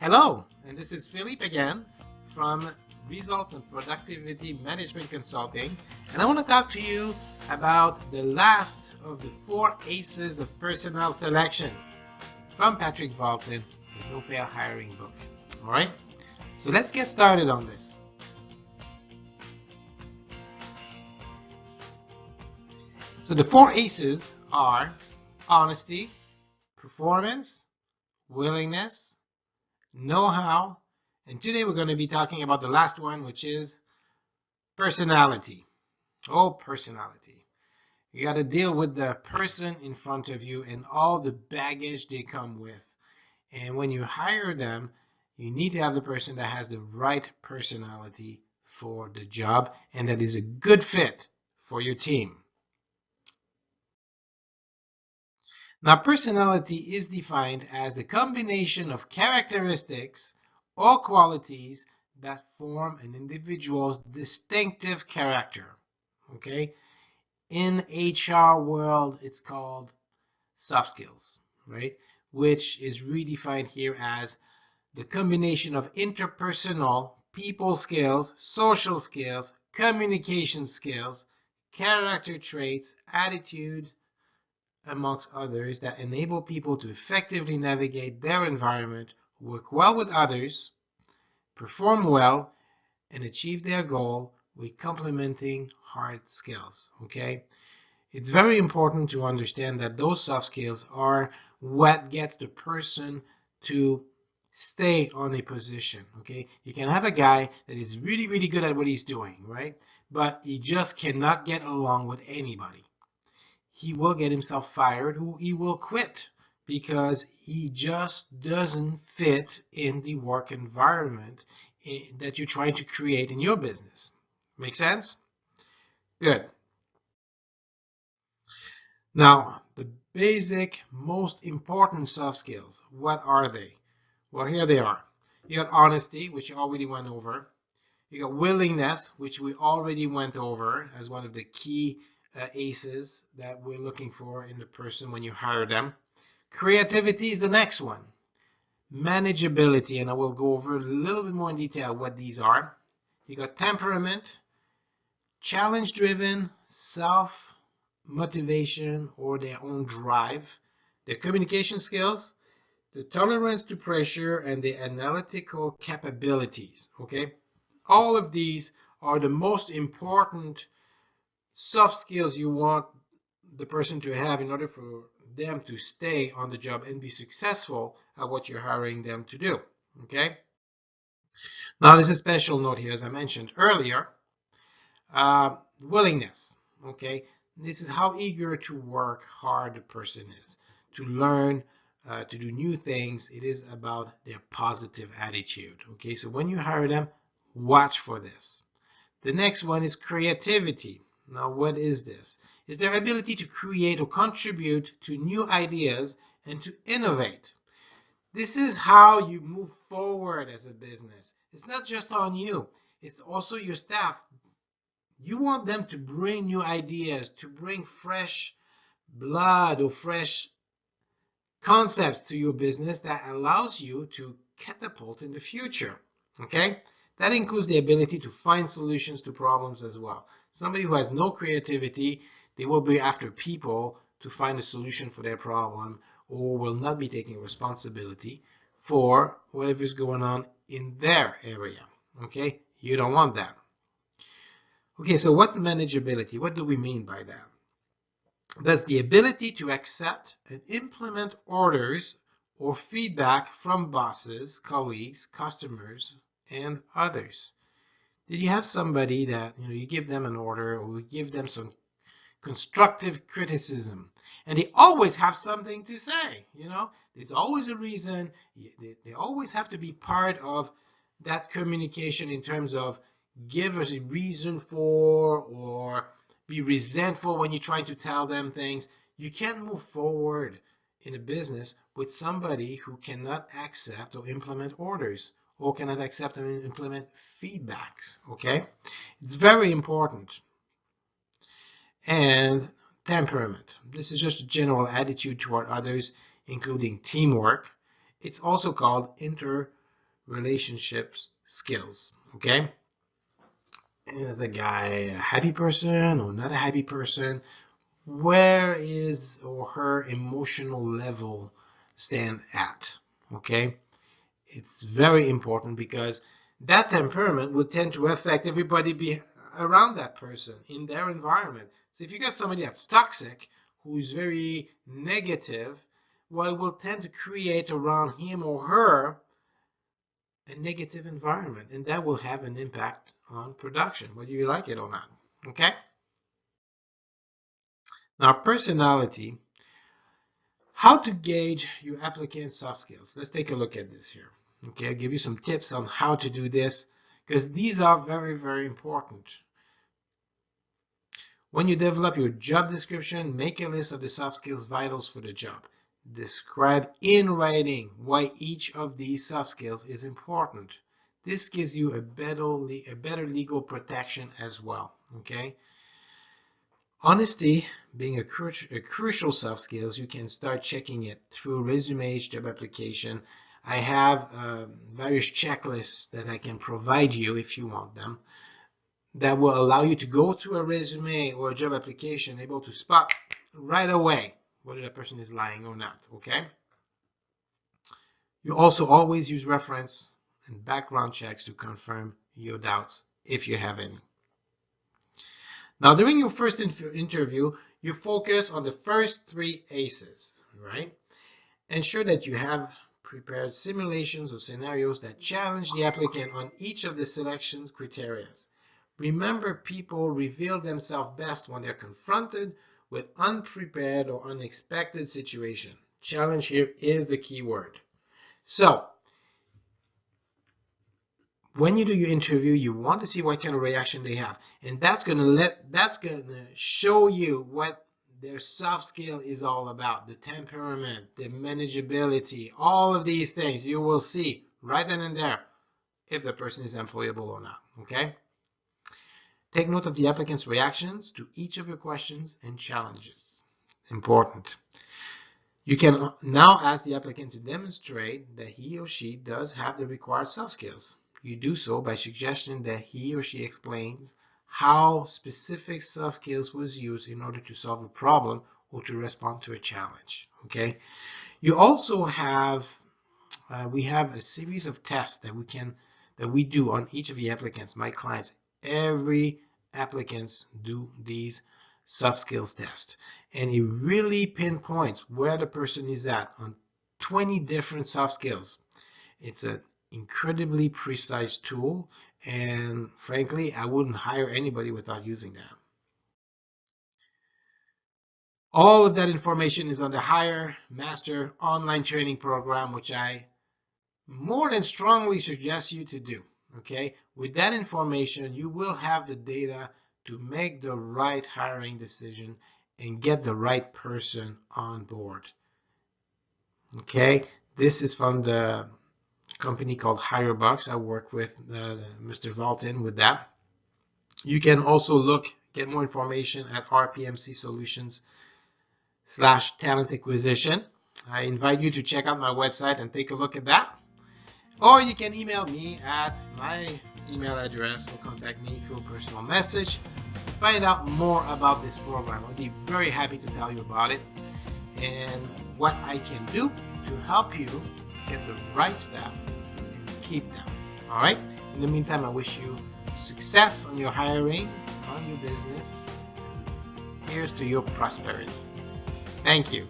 Hello, and this is Philippe again from Results and Productivity Management Consulting, and I want to talk to you about the last of the 4 ACEs of personnel selection from Patrick Valton, the No Fail Hiring book. All right, so let's get started on this. So the 4 ACEs are honesty, performance, willingness, know-how, and today we're going to be talking about the last one, which is personality. Oh, personality. You got to deal with the person in front of you and all the baggage they come with. And when you hire them, you need to have the person that has the right personality for the job and that is a good fit for your team. Now, personality is defined as the combination of characteristics or qualities that form an individual's distinctive character. Okay? In HR world, it's called soft skills, right? Which is redefined here as the combination of interpersonal, people skills, social skills, communication skills, character traits, attitude, amongst others, that enable people to effectively navigate their environment, work well with others, perform well, and achieve their goal with complementing hard skills. Okay? It's very important to understand that those soft skills are what gets the person to stay on a position. Okay? You can have a guy that is really, really good at what he's doing, right? But he just cannot get along with anybody. He will get himself fired or he will quit because he just doesn't fit in the work environment that you're trying to create in your business. Make sense? Good. Now, the basic, most important soft skills, what are they? Well, here they are. You got honesty, which you already went over. You got willingness, which we already went over as one of the key ACEs that we're looking for in the person when you hire them. Creativity is the next one. Manageability, and I will go over a little bit more in detail what these are. You got temperament, challenge-driven, self-motivation or their own drive, their communication skills, the tolerance to pressure, and the analytical capabilities. Okay, all of these are the most important soft skills you want the person to have in order for them to stay on the job and be successful at what you're hiring them to do. Okay. Now there's a special note here, as I mentioned earlier. Willingness. Okay. This is how eager to work hard the person is to learn, to do new things. It is about their positive attitude. Okay. So when you hire them, watch for this. The next one is creativity. Now, what is this? It's their ability to create or contribute to new ideas and to innovate. This is how you move forward as a business. It's not just on you, it's also your staff. You want them to bring new ideas, to bring fresh blood or fresh concepts to your business that allows you to catapult in the future. Okay? That includes the ability to find solutions to problems as well. Somebody who has no creativity, they will be after people to find a solution for their problem or will not be taking responsibility for whatever is going on in their area. Okay? You don't want that. Okay, so what manageability? What do we mean by that? That's the ability to accept and implement orders or feedback from bosses, colleagues, customers, and others. Did you have somebody that you give them an order or you give them some constructive criticism and they always have something to say? There's always a reason. They always have to be part of that communication in terms of give us a reason for or be resentful when you're trying to tell them things. You can't move forward in a business with somebody who cannot accept or implement orders or cannot accept and implement feedbacks. Okay, it's very important. And temperament. This is just a general attitude toward others, including teamwork. It's also called relationships skills. Okay, is the guy a happy person or not a happy person? Where is or her emotional level stand at? Okay, it's very important because that temperament would tend to affect everybody around that person in their environment. So if you got somebody that's toxic, who's very negative, well, it will tend to create around him or her a negative environment, and that will have an impact on production, whether you like it or not. Okay? Now, personality. How to gauge your applicant's soft skills. Let's take a look at this here. Okay, I'll give you some tips on how to do this because these are very, very important. When you develop your job description, make a list of the soft skills vitals for the job. Describe in writing why each of these soft skills is important. This gives you a better legal protection as well. Okay. Honesty being a crucial soft skills, you can start checking it through resumes, job application. I have various checklists that I can provide you if you want them that will allow you to go through a resume or a job application able to spot right away whether the person is lying or not. Okay. You also always use reference and background checks to confirm your doubts if you have any. Now, during your first interview, you focus on the first 3 ACEs, right? Ensure that you have prepared simulations of scenarios that challenge the applicant on each of the selection criteria. Remember, people reveal themselves best when they're confronted with unprepared or unexpected situation. Challenge here is the key word. So, when you do your interview, you want to see what kind of reaction they have, and that's gonna show you what their soft skill is all about. The temperament, the manageability, all of these things you will see right then and there if the person is employable or not. Okay. Take note of the applicant's reactions to each of your questions and challenges. Important. You can now ask the applicant to demonstrate that he or she does have the required soft skills. You do so by suggesting that he or she explains how specific soft skills was used in order to solve a problem or to respond to a challenge. Okay. You also have, we have a series of tests that we do on each of the applicants, my clients. Every applicants do these soft skills tests, and it really pinpoints where the person is at on 20 different soft skills. It's an incredibly precise tool, and frankly, I wouldn't hire anybody without using that. All of that information is on the Hire Master online training program, which I more than strongly suggest you to do. Okay, with that information, you will have the data to make the right hiring decision and get the right person on board. Okay, this is from the company called HireBox. I work with Mr. Valton with that. You can also get more information at RPMC Solutions/talent acquisition. I invite you to check out my website and take a look at that. Or you can email me at my email address or contact me through a personal message to find out more about this program. I'll be very happy to tell you about it and what I can do to help you get the right staff and keep them. All right? In the meantime, I wish you success on your hiring, on your business. Here's to your prosperity. Thank you.